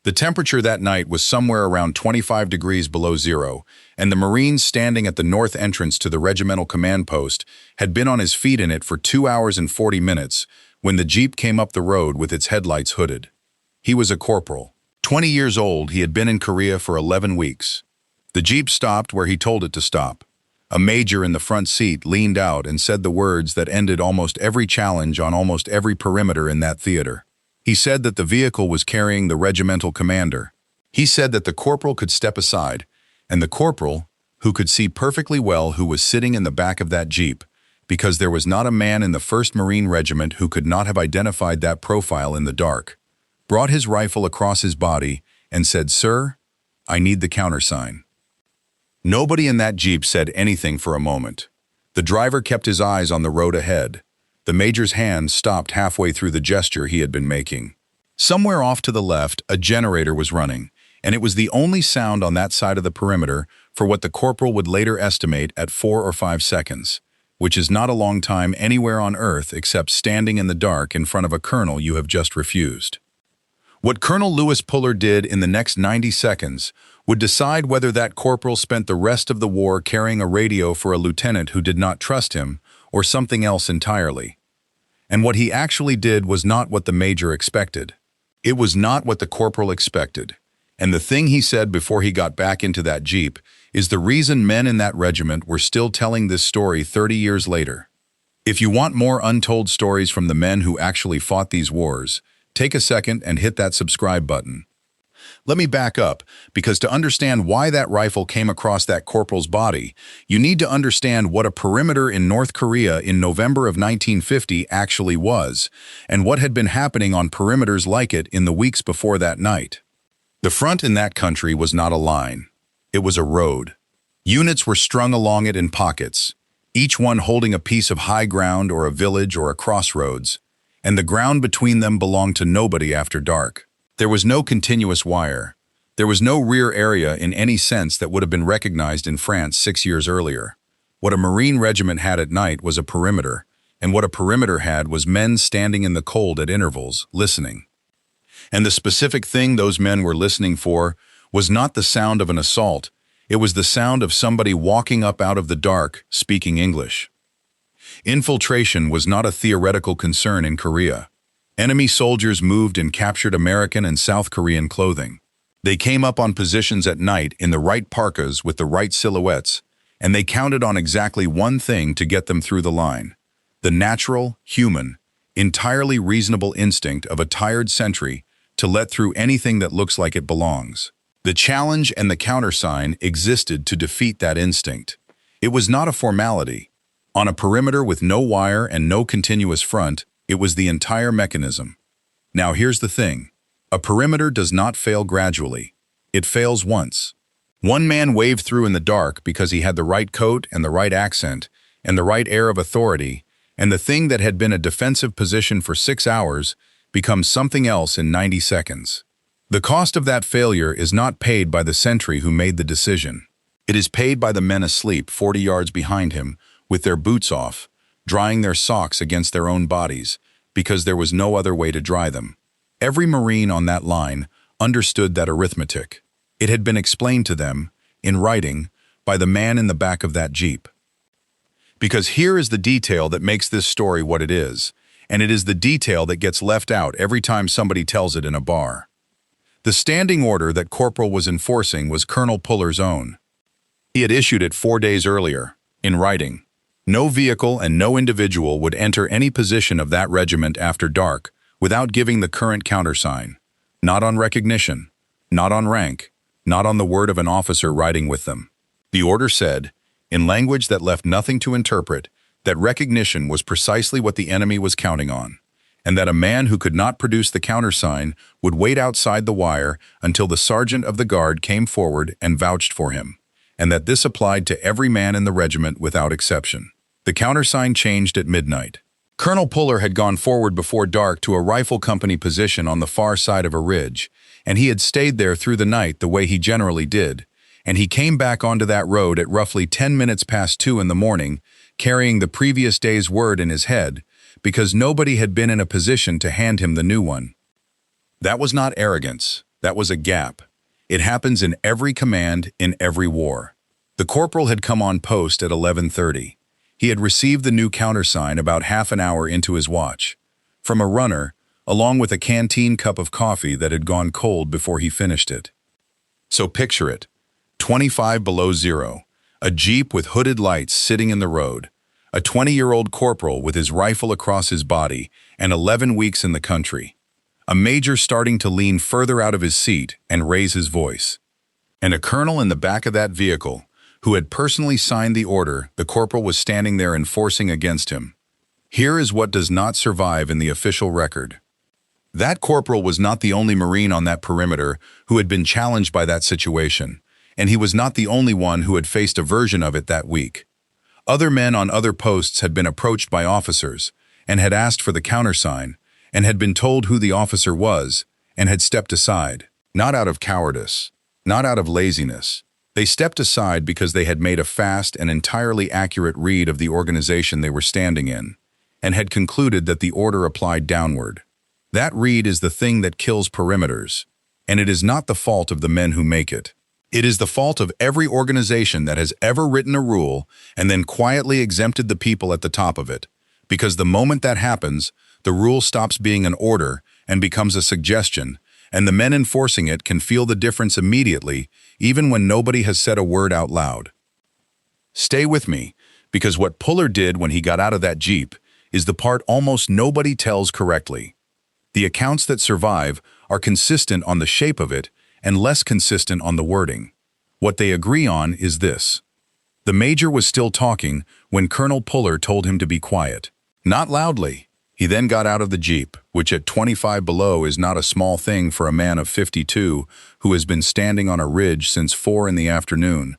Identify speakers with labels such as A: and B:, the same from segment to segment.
A: The temperature that night was somewhere around 25 degrees below zero, and the Marine standing at the north entrance to the regimental command post had been on his feet in it for 2 hours and 40 minutes when the Jeep came up the road with its headlights hooded. He was a corporal. 20 years old, he had been in Korea for 11 weeks. The Jeep stopped where he told it to stop. A major in the front seat leaned out and said the words that ended almost every challenge on almost every perimeter in that theater. He said that the vehicle was carrying the regimental commander. He said that the corporal could step aside, and the corporal, who could see perfectly well who was sitting in the back of that Jeep, because there was not a man in the 1st Marine Regiment who could not have identified that profile in the dark, brought his rifle across his body and said, "Sir, I need the countersign." Nobody in that Jeep said anything for a moment. The driver kept his eyes on the road ahead. The major's hand stopped halfway through the gesture he had been making. Somewhere off to the left, a generator was running, and it was the only sound on that side of the perimeter for what the corporal would later estimate at 4 or 5 seconds, which is not a long time anywhere on Earth except standing in the dark in front of a colonel you have just refused. What Colonel Lewis Puller did in the next 90 seconds would decide whether that corporal spent the rest of the war carrying a radio for a lieutenant who did not trust him or something else entirely. And what he actually did was not what the major expected. It was not what the corporal expected. And the thing he said before he got back into that Jeep is the reason men in that regiment were still telling this story 30 years later. If you want more untold stories from the men who actually fought these wars, take a second and hit that subscribe button. Let me back up, because to understand why that rifle came across that corporal's body, you need to understand what a perimeter in North Korea in November of 1950 actually was, and what had been happening on perimeters like it in the weeks before that night. The front in that country was not a line. It was a road. Units were strung along it in pockets, each one holding a piece of high ground or a village or a crossroads, and the ground between them belonged to nobody after dark. There was no continuous wire. There was no rear area in any sense that would have been recognized in France 6 years earlier. What a Marine regiment had at night was a perimeter, and what a perimeter had was men standing in the cold at intervals, listening. And the specific thing those men were listening for was not the sound of an assault, it was the sound of somebody walking up out of the dark, speaking English. Infiltration was not a theoretical concern in Korea. Enemy soldiers moved and captured American and South Korean clothing. They came up on positions at night in the right parkas with the right silhouettes, and they counted on exactly one thing to get them through the line: the natural, human, entirely reasonable instinct of a tired sentry to let through anything that looks like it belongs. The challenge and the countersign existed to defeat that instinct. It was not a formality. On a perimeter with no wire and no continuous front, it was the entire mechanism. Now here's the thing. A perimeter does not fail gradually. It fails once. One man waved through in the dark because he had the right coat and the right accent and the right air of authority, and the thing that had been a defensive position for 6 hours becomes something else in 90 seconds. The cost of that failure is not paid by the sentry who made the decision. It is paid by the men asleep 40 yards behind him with their boots off, drying their socks against their own bodies, because there was no other way to dry them. Every Marine on that line understood that arithmetic. It had been explained to them, in writing, by the man in the back of that Jeep. Because here is the detail that makes this story what it is, and it is the detail that gets left out every time somebody tells it in a bar. The standing order that Corporal was enforcing was Colonel Puller's own. He had issued it 4 days earlier, in writing. No vehicle and no individual would enter any position of that regiment after dark without giving the current countersign. Not on recognition, not on rank, not on the word of an officer riding with them. The order said, in language that left nothing to interpret, that recognition was precisely what the enemy was counting on, and that a man who could not produce the countersign would wait outside the wire until the sergeant of the guard came forward and vouched for him, and that this applied to every man in the regiment without exception. The countersign changed at midnight. Colonel Puller had gone forward before dark to a rifle company position on the far side of a ridge, and he had stayed there through the night the way he generally did, and he came back onto that road at roughly 10 minutes past 2 in the morning, carrying the previous day's word in his head, because nobody had been in a position to hand him the new one. That was not arrogance. That was a gap. It happens in every command, in every war. The corporal had come on post at 11:30. He had received the new countersign about half an hour into his watch, from a runner, along with a canteen cup of coffee that had gone cold before he finished it. So picture it, 25 below zero, a jeep with hooded lights sitting in the road, a 20-year-old corporal with his rifle across his body and 11 weeks in the country, a major starting to lean further out of his seat and raise his voice, and a colonel in the back of that vehicle who had personally signed the order the corporal was standing there enforcing against him. Here is what does not survive in the official record. That corporal was not the only Marine on that perimeter who had been challenged by that situation, and he was not the only one who had faced a version of it that week. Other men on other posts had been approached by officers and had asked for the countersign and had been told who the officer was and had stepped aside, not out of cowardice, not out of laziness. They stepped aside because they had made a fast and entirely accurate read of the organization they were standing in and had concluded that the order applied downward. That read is the thing that kills perimeters, and it is not the fault of the men who make it. It is the fault of every organization that has ever written a rule and then quietly exempted the people at the top of it, because the moment that happens, the rule stops being an order and becomes a suggestion, and the men enforcing it can feel the difference immediately, even when nobody has said a word out loud. Stay with me, because what Puller did when he got out of that Jeep is the part almost nobody tells correctly. The accounts that survive are consistent on the shape of it and less consistent on the wording. What they agree on is this. The major was still talking when Colonel Puller told him to be quiet. Not loudly. He then got out of the Jeep, which at 25 below is not a small thing for a man of 52 who has been standing on a ridge since 4 in the afternoon,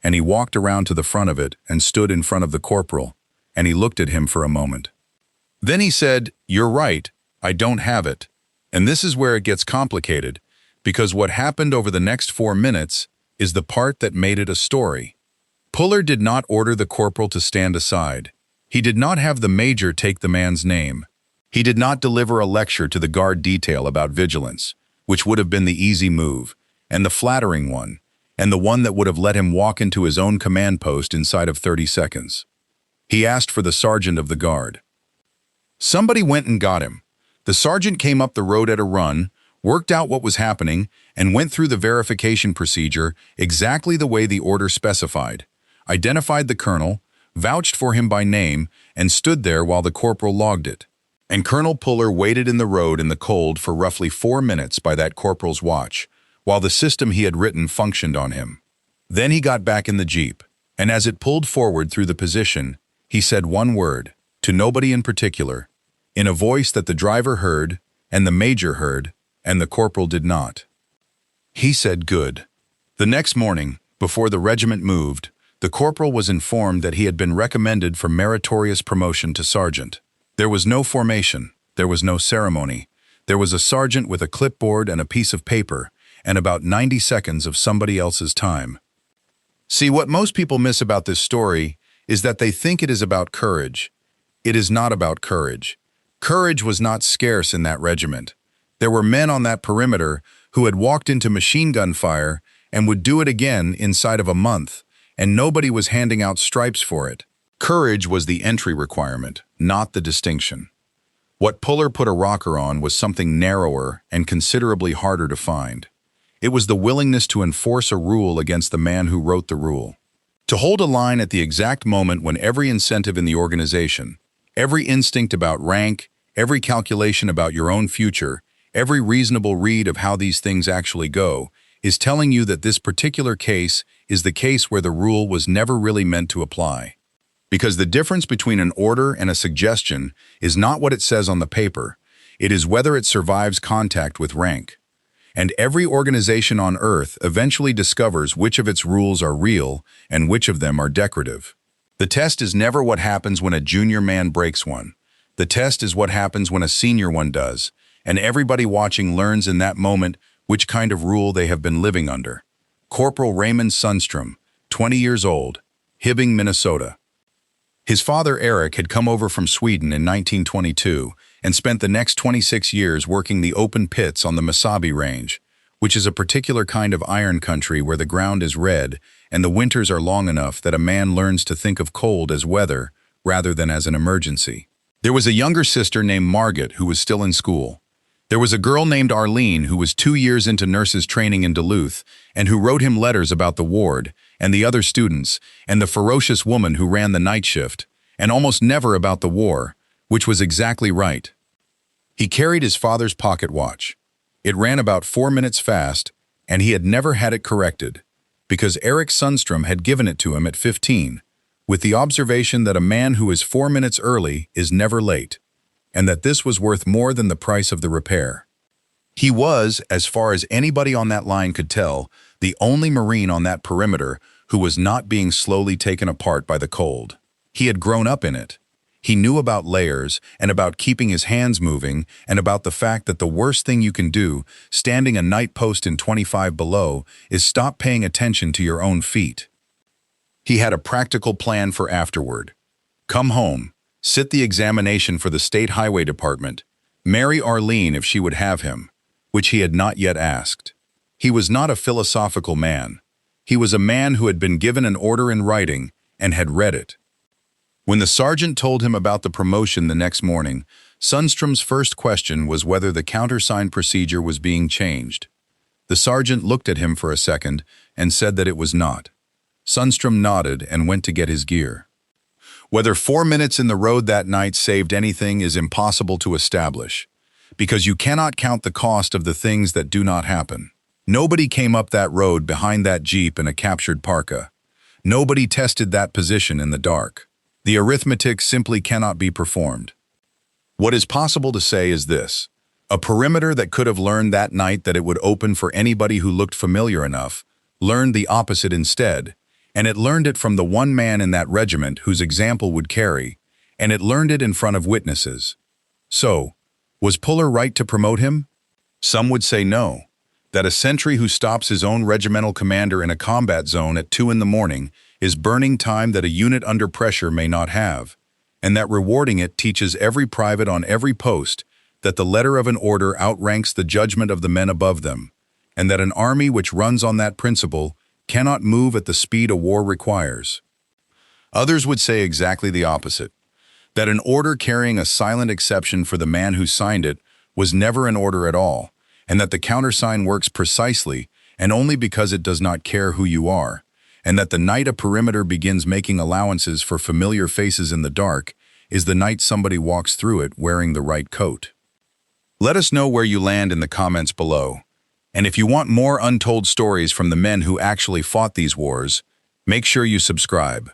A: and he walked around to the front of it and stood in front of the corporal, and he looked at him for a moment. Then he said, "You're right, I don't have it." And this is where it gets complicated, because what happened over the next 4 minutes is the part that made it a story. Puller did not order the corporal to stand aside. He did not have the major take the man's name. He did not deliver a lecture to the guard detail about vigilance, which would have been the easy move, and the flattering one, and the one that would have let him walk into his own command post inside of 30 seconds. He asked for the sergeant of the guard. Somebody went and got him. The sergeant came up the road at a run, worked out what was happening, and went through the verification procedure exactly the way the order specified, identified the colonel, vouched for him by name, and stood there while the corporal logged it. And Colonel Puller waited in the road in the cold for roughly 4 minutes by that corporal's watch, while the system he had written functioned on him. Then he got back in the Jeep, and as it pulled forward through the position, he said one word, to nobody in particular, in a voice that the driver heard, and the major heard, and the corporal did not. He said, "Good." The next morning, before the regiment moved, the corporal was informed that he had been recommended for meritorious promotion to sergeant. There was no formation, there was no ceremony. There was a sergeant with a clipboard and a piece of paper, and about 90 seconds of somebody else's time. See, what most people miss about this story is that they think it is about courage. It is not about courage. Courage was not scarce in that regiment. There were men on that perimeter who had walked into machine gun fire and would do it again inside of a month, and nobody was handing out stripes for it. Courage was the entry requirement, not the distinction. What Puller put a rocker on was something narrower and considerably harder to find. It was the willingness to enforce a rule against the man who wrote the rule. To hold a line at the exact moment when every incentive in the organization, every instinct about rank, every calculation about your own future, every reasonable read of how these things actually go, is telling you that this particular case is the case where the rule was never really meant to apply. Because the difference between an order and a suggestion is not what it says on the paper, it is whether it survives contact with rank. And every organization on Earth eventually discovers which of its rules are real and which of them are decorative. The test is never what happens when a junior man breaks one. The test is what happens when a senior one does, and everybody watching learns in that moment which kind of rule they have been living under. Corporal Raymond Sundstrom, 20 years old, Hibbing, Minnesota. His father, Eric, had come over from Sweden in 1922 and spent the next 26 years working the open pits on the Mesabi Range, which is a particular kind of iron country where the ground is red and the winters are long enough that a man learns to think of cold as weather rather than as an emergency. There was a younger sister named Margaret who was still in school. There was a girl named Arlene who was 2 years into nurses training in Duluth and who wrote him letters about the ward and the other students and the ferocious woman who ran the night shift, and almost never about the war, which was exactly right. He carried his father's pocket watch. It ran about 4 minutes fast, and he had never had it corrected, because Eric Sundstrom had given it to him at 15, with the observation that a man who is 4 minutes early is never late, and that this was worth more than the price of the repair. He was, as far as anybody on that line could tell, the only Marine on that perimeter who was not being slowly taken apart by the cold. He had grown up in it. He knew about layers and about keeping his hands moving and about the fact that the worst thing you can do, standing a night post in 25 below, is stop paying attention to your own feet. He had a practical plan for afterward. Come home, sit the examination for the State Highway Department, marry Arlene if she would have him, which he had not yet asked. He was not a philosophical man. He was a man who had been given an order in writing and had read it. When the sergeant told him about the promotion the next morning, Sundstrom's first question was whether the countersign procedure was being changed. The sergeant looked at him for a second and said that it was not. Sundstrom nodded and went to get his gear. Whether 4 minutes in the road that night saved anything is impossible to establish, because you cannot count the cost of the things that do not happen. Nobody came up that road behind that Jeep in a captured parka. Nobody tested that position in the dark. The arithmetic simply cannot be performed. What is possible to say is this: a perimeter that could have learned that night that it would open for anybody who looked familiar enough, learned the opposite instead, and it learned it from the one man in that regiment whose example would carry, and it learned it in front of witnesses. So, was Puller right to promote him? Some would say no, that a sentry who stops his own regimental commander in a combat zone at 2 in the morning is burning time that a unit under pressure may not have, and that rewarding it teaches every private on every post that the letter of an order outranks the judgment of the men above them, and that an army which runs on that principle cannot move at the speed a war requires. Others would say exactly the opposite, that an order carrying a silent exception for the man who signed it was never an order at all, and that the countersign works precisely and only because it does not care who you are, and that the night a perimeter begins making allowances for familiar faces in the dark is the night somebody walks through it wearing the right coat. Let us know where you land in the comments below. And if you want more untold stories from the men who actually fought these wars, make sure you subscribe.